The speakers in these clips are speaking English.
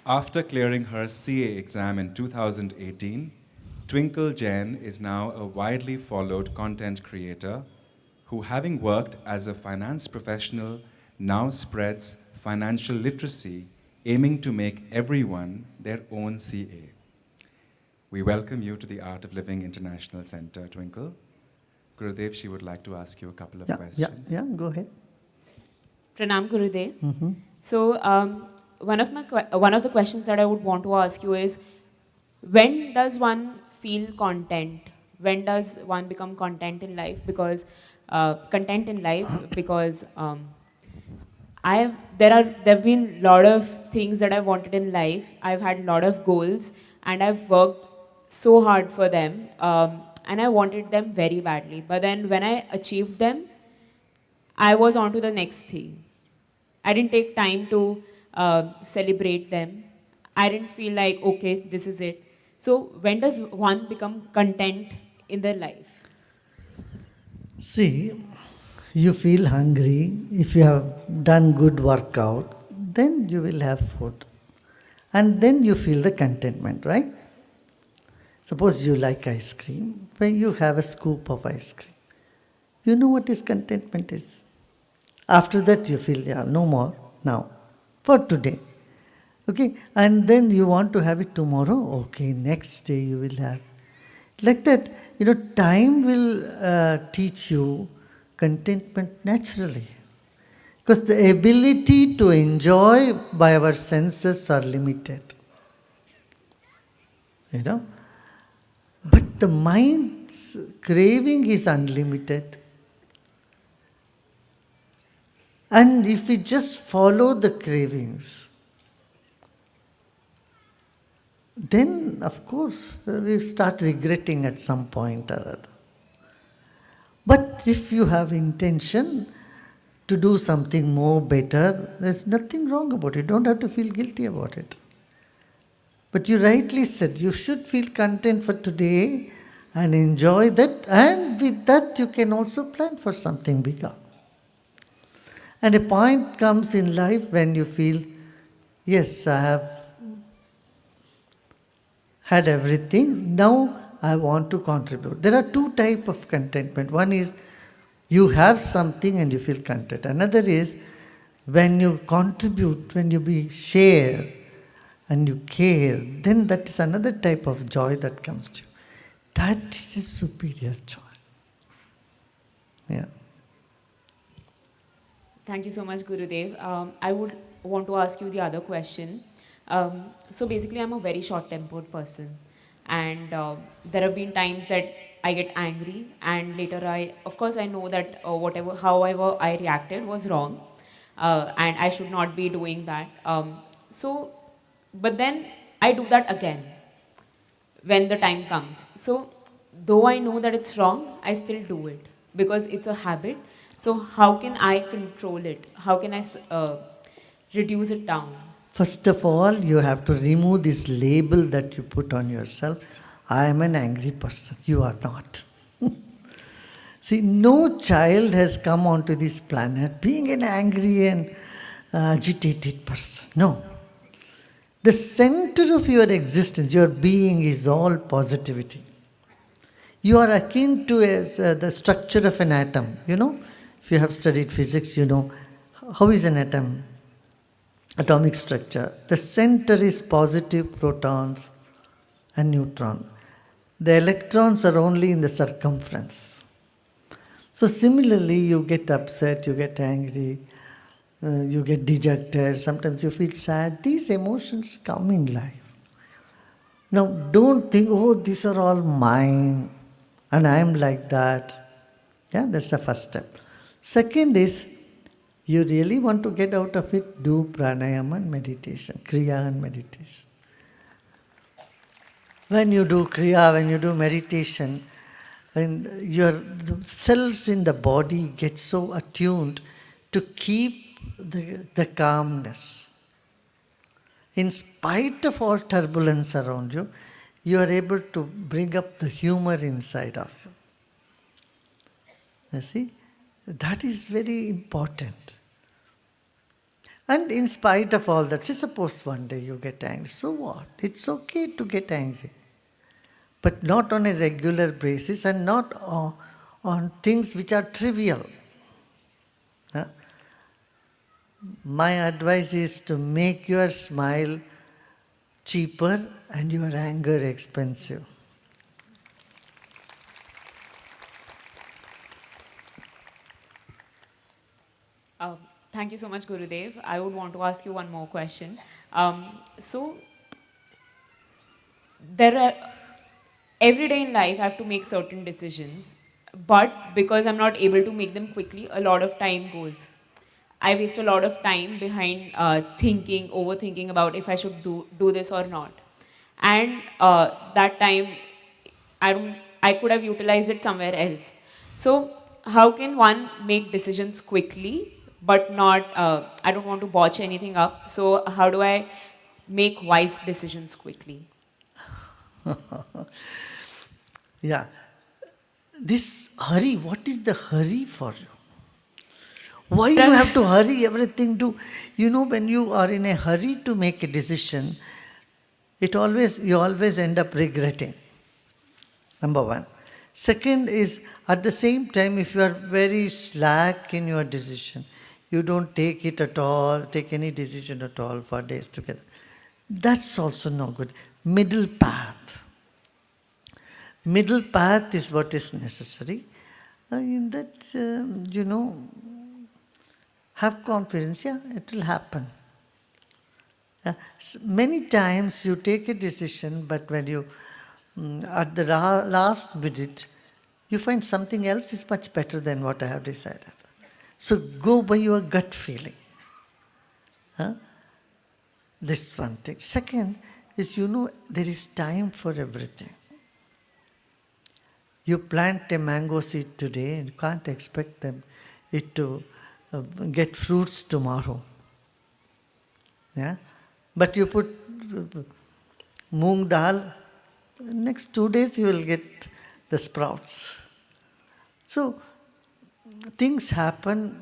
After clearing her CA exam in 2018, Twinkle Jain is now a widely followed content creator who, having worked as a finance professional, now spreads financial literacy, aiming to make everyone their own CA. We welcome you to the Art of Living International Center, Twinkle. Gurudev, she would like to ask you a couple of questions. Go ahead. Pranam Gurudev. So, one of the questions that I would want to ask you is, when does one feel content? When does one become content in life? Because content in life, because there've been a lot of things that I've wanted in life. I've had a lot of goals, and I've worked so hard for them, and I wanted them very badly. But then when I achieved them, I was on to the next thing. I didn't take time to celebrate them. I didn't feel like, okay, this is it. So when does one become content in their life? See, you feel hungry. If you have done good workout, then you will have food. And then you feel the contentment, right? Suppose you like ice cream. When you have a scoop of ice cream, you know what is contentment is. After that you feel, yeah, no more now, for today. Okay, and then you want to have it tomorrow. Okay, next day you will have. Like that, time will teach you contentment naturally. Because the ability to enjoy by our senses are limited. But the mind's craving is unlimited. And if we just follow the cravings, then of course we start regretting at some point or other. But if you have intention to do something more better, there's nothing wrong about it. You don't have to feel guilty about it. But you rightly said, you should feel content for today and enjoy that, and with that you can also plan for something bigger. And a point comes in life when you feel, yes, I have had everything, now I want to contribute. There are two types of contentment. One is you have something and you feel content. Another is when you contribute, when you share and you care, then that is another type of joy that comes to you. That is a superior joy. Yeah. Thank you so much, Gurudev. I would want to ask you the other question. So basically, I'm a very short-tempered person, and there have been times that I get angry, and later of course, I know that however I reacted was wrong, and I should not be doing that. But then I do that again when the time comes. So, though I know that it's wrong, I still do it because it's a habit. So, how can I control it? How can I reduce it down? First of all, you have to remove this label that you put on yourself. I am an angry person. You are not. See, no child has come onto this planet being an angry and agitated person. No. The center of your existence, your being, is all positivity. You are akin to the structure of an atom. If you have studied physics, you know how is an atom? Atomic structure. The center is positive protons and neutrons. The electrons are only in the circumference. So similarly, you get upset, you get angry, you get dejected, sometimes you feel sad. These emotions come in life. Now, don't think, oh, these are all mine and I am like that. Yeah, that's the first step. Second is, you really want to get out of it, do pranayama and meditation, kriya and meditation. When you do kriya, when you do meditation, when your cells in the body get so attuned to keep the calmness. In spite of all turbulence around you, you are able to bring up the humor inside of you. You see, that is very important. And in spite of all that, say suppose one day you get angry. So what? It's okay to get angry. But not on a regular basis and not on things which are trivial. Huh? My advice is to make your smile cheaper and your anger expensive. Uh, Thank you so much, Gurudev. I would want to ask you one more question. So, there are every day in life I have to make certain decisions, but because I'm not able to make them quickly, a lot of time goes. I waste a lot of time behind thinking, overthinking about if I should do this or not, and that time I could have utilized it somewhere else. So how can one make decisions quickly, but not? I don't want to botch anything up. So how do I make wise decisions quickly? Yeah. This hurry, what is the hurry for you? Why you have to hurry everything to, when you are in a hurry to make a decision, you always end up regretting. Number one. Second is, at the same time, if you are very slack in your decision, you don't take any decision at all for days together. That's also no good. Middle path. Middle path is what is necessary. In that, have confidence. Yeah, it will happen. Many times you take a decision, but when you, at the last minute, you find something else is much better than what I have decided. So go by your gut feeling. Huh? This one thing. Second is, there is time for everything. You plant a mango seed today and you can't expect it to get fruits tomorrow. Yeah? But you put moong dal, next 2 days you will get the sprouts. So things happen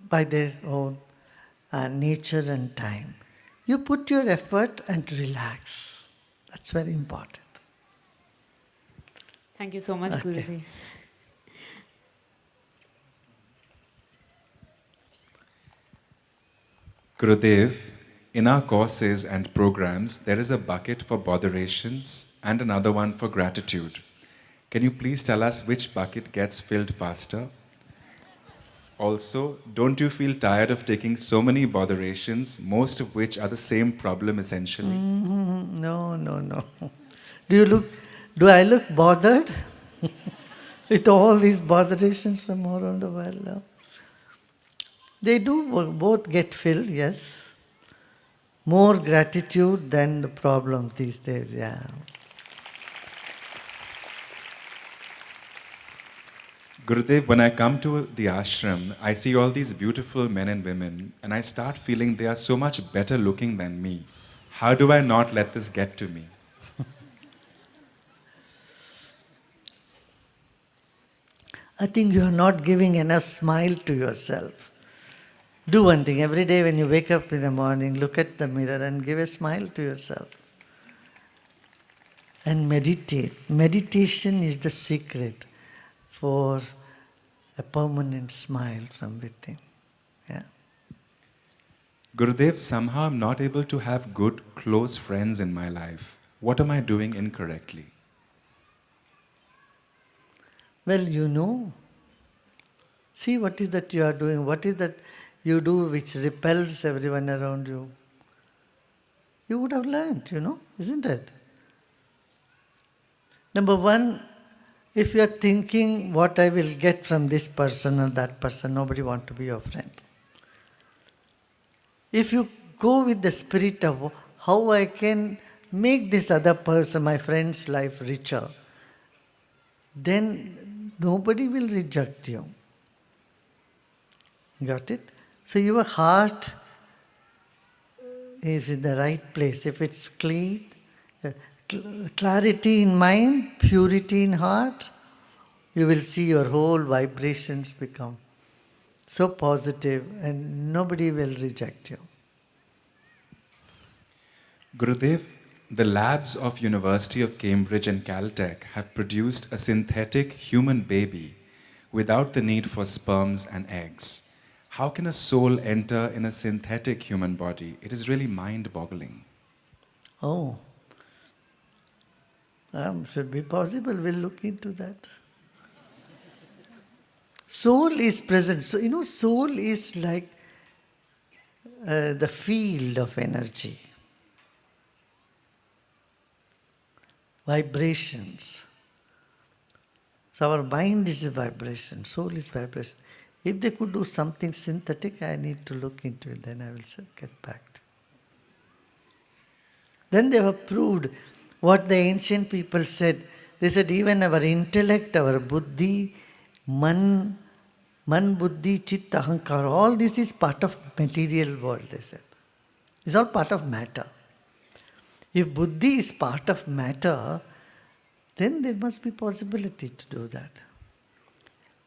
by their own nature and time. You put your effort and relax. That's very important. Thank you so much, Okay. Gurudev. Gurudev, in our courses and programs, there is a bucket for botherations and another one for gratitude. Can you please tell us which bucket gets filled faster? Also, don't you feel tired of taking so many botherations, most of which are the same problem essentially? No, no, no. Do I look bothered with all these botherations from all around the world? No. They do both get filled, yes. More gratitude than the problem these days, yeah. Gurudev, when I come to the ashram, I see all these beautiful men and women, and I start feeling they are so much better looking than me. How do I not let this get to me? I think you are not giving enough smile to yourself. Do one thing every day when you wake up in the morning, look at the mirror and give a smile to yourself. And meditate. Meditation is the secret for a permanent smile from within. Yeah. Gurudev, somehow I'm not able to have good, close friends in my life. What am I doing incorrectly? Well, see what is that you are doing, what is that you do which repels everyone around you. You would have learned, isn't it? Number one, if you are thinking what I will get from this person or that person, nobody wants to be your friend. If you go with the spirit of how I can make this other person, my friend's life richer, then nobody will reject you. Got it? So your heart is in the right place. If it's clean, clarity in mind, purity in heart, you will see your whole vibrations become so positive and nobody will reject you. Gurudev, the labs of University of Cambridge and Caltech have produced a synthetic human baby without the need for sperms and eggs. How can a soul enter in a synthetic human body? It is really mind-boggling. Oh, should be possible. We'll look into that. Soul is present. So, soul is like the field of energy, vibrations. So our mind is a vibration, soul is vibration. If they could do something synthetic, I need to look into it, then I will get back to you. Then they have proved what the ancient people said. They said even our intellect, our buddhi, man, buddhi, chitta, ahankar, all this is part of material world, they said. It's all part of matter. If buddhi is part of matter, then there must be possibility to do that.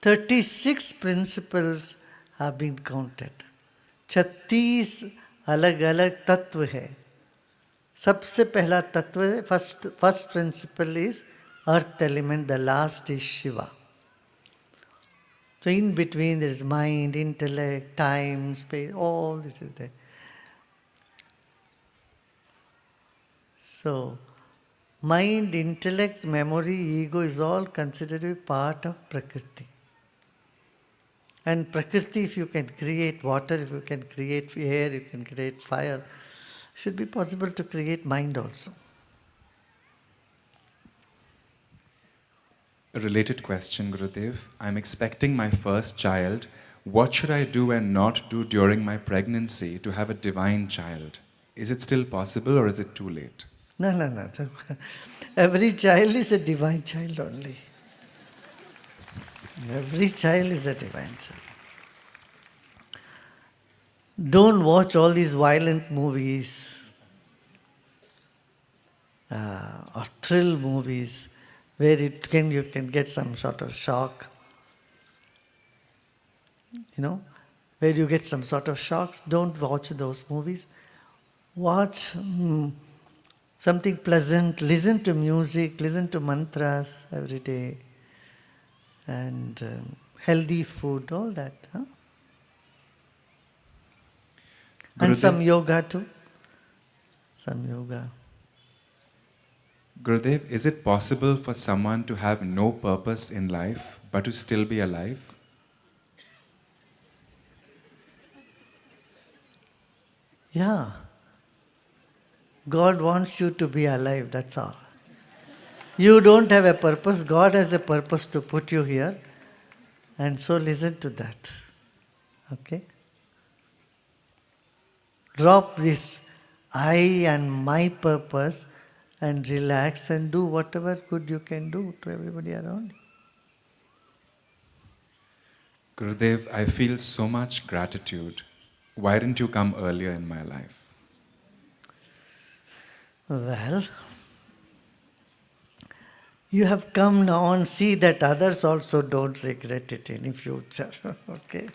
36 principles have been counted. 36 अलग-अलग तत्व है. सबसे पहला तत्व है, first principle is earth element, the last is Shiva. So in between there is mind, intellect, time, space, all this is there. So mind, intellect, memory, ego is all considered to be part of Prakriti. And Prakriti, if you can create water, if you can create air, you can create fire, should be possible to create mind also. A related question, Gurudev. I'm expecting my first child. What should I do and not do during my pregnancy to have a divine child? Is it still possible or is it too late? No. Every child is a divine child only. Every child is a divine child. Don't watch all these violent movies or thrill movies where you can get some sort of shock. Where you get some sort of shocks. Don't watch those movies. Watch something pleasant. Listen to music. Listen to mantras every day. And healthy food, all that. And some yoga too. Some yoga. Gurudev, is it possible for someone to have no purpose in life but to still be alive? Yeah. God wants you to be alive, that's all. You don't have a purpose, God has a purpose to put you here. And so listen to that. Okay? Drop this I and my purpose and relax and do whatever good you can do to everybody around you. Gurudev, I feel so much gratitude. Why didn't you come earlier in my life? Well, you have come now and see that others also don't regret it in the future. Okay?